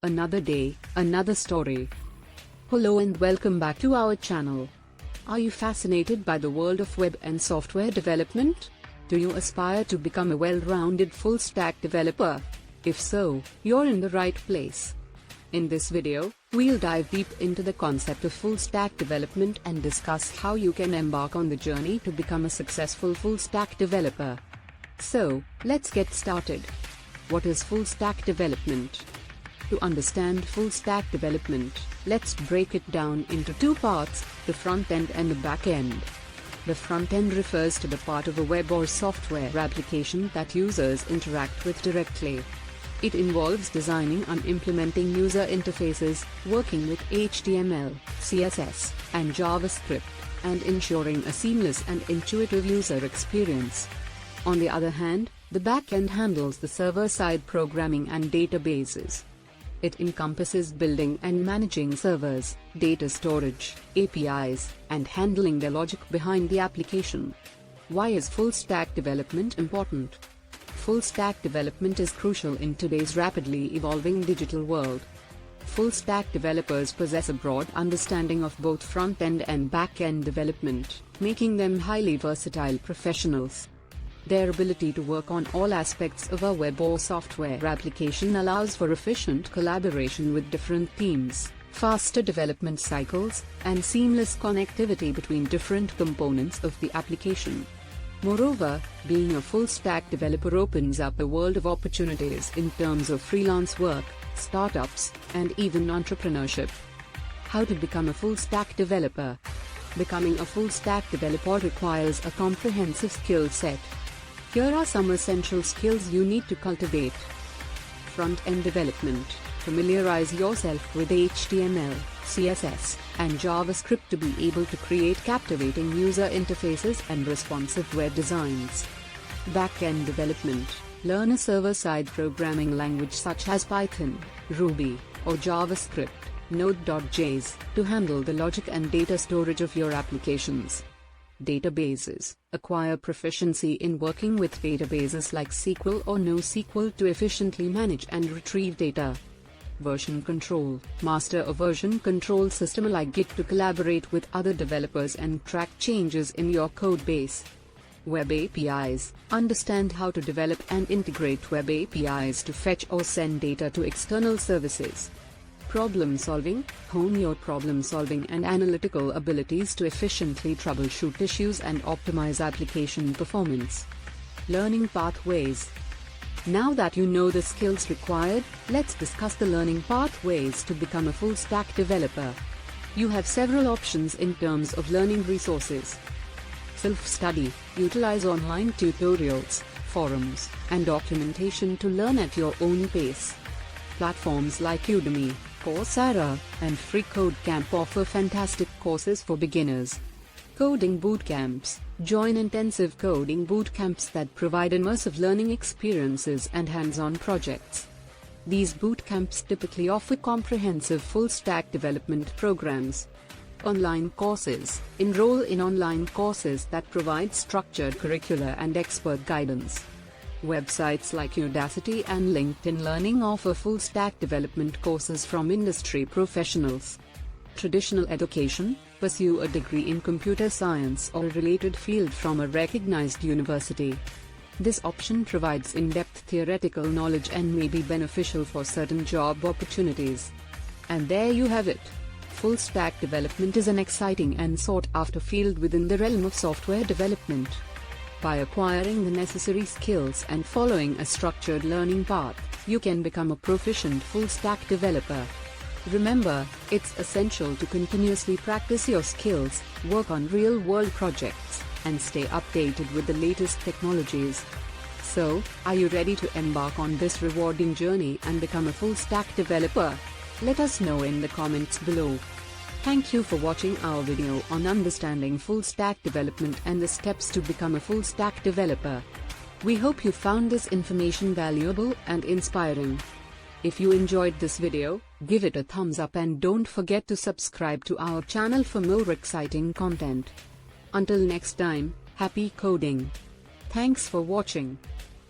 Another day, another story. Hello and welcome back to our channel. Are you fascinated by the world of web and software development? Do you aspire to become a well-rounded full-stack developer? If so, you're in the right place. In this video, we'll dive deep into the concept of full-stack development and discuss how you can embark on the journey to become a successful full-stack developer. So, let's get started. What is full-stack development? To understand full-stack development, let's break it down into two parts, the front end and the back end. The front end refers to the part of a web or software application that users interact with directly. It involves designing and implementing user interfaces, working with HTML, CSS, and JavaScript, and ensuring a seamless and intuitive user experience. On the other hand, the back end handles the server-side programming and databases. It encompasses building and managing servers, data storage, APIs, and handling the logic behind the application. Why is full-stack development important? Full-stack development is crucial in today's rapidly evolving digital world. Full-stack developers possess a broad understanding of both front-end and back-end development, making them highly versatile professionals. Their ability to work on all aspects of a web or software application allows for efficient collaboration with different teams, faster development cycles, and seamless connectivity between different components of the application. Moreover, being a full-stack developer opens up a world of opportunities in terms of freelance work, startups, and even entrepreneurship. How to become a full-stack developer? Becoming a full-stack developer requires a comprehensive skill set. Here are some essential skills you need to cultivate. Front-end development. Familiarize yourself with HTML, CSS, and JavaScript to be able to create captivating user interfaces and responsive web designs. Back-end development. Learn a server-side programming language such as Python, Ruby, or JavaScript, Node.js, to handle the logic and data storage of your applications. Databases. Acquire proficiency in working with databases like SQL or NoSQL to efficiently manage and retrieve data. Version control. Master a version control system like Git to collaborate with other developers and track changes in your code base. Web APIs. Understand how to develop and integrate web APIs to fetch or send data to external services. Problem solving. Hone your problem solving and analytical abilities to efficiently troubleshoot issues and optimize application performance. Learning pathways. Now that you know the skills required, let's discuss the learning pathways to become a full-stack developer. You have several options in terms of learning resources. Self-study. Utilize online tutorials, forums, and documentation to learn at your own pace. Platforms like Udemy, Coursera, and FreeCodeCamp offer fantastic courses for beginners. Coding bootcamps. Join intensive coding bootcamps that provide immersive learning experiences and hands-on projects. These bootcamps typically offer comprehensive full-stack development programs. Online courses. Enroll in online courses that provide structured curricula and expert guidance. Websites like Udacity and LinkedIn Learning offer full-stack development courses from industry professionals. Traditional education. Pursue a degree in computer science or a related field from a recognized university. This option provides in-depth theoretical knowledge and may be beneficial for certain job opportunities. And there you have it. Full-stack development is an exciting and sought-after field within the realm of software development. By acquiring the necessary skills and following a structured learning path, you can become a proficient full-stack developer. Remember, it's essential to continuously practice your skills, work on real-world projects, and stay updated with the latest technologies. So, are you ready to embark on this rewarding journey and become a full-stack developer? Let us know in the comments below. Thank you for watching our video on understanding full-stack development and the steps to become a full-stack developer. We hope you found this information valuable and inspiring. If you enjoyed this video, give it a thumbs up and don't forget to subscribe to our channel for more exciting content. Until next time, happy coding. Thanks for watching.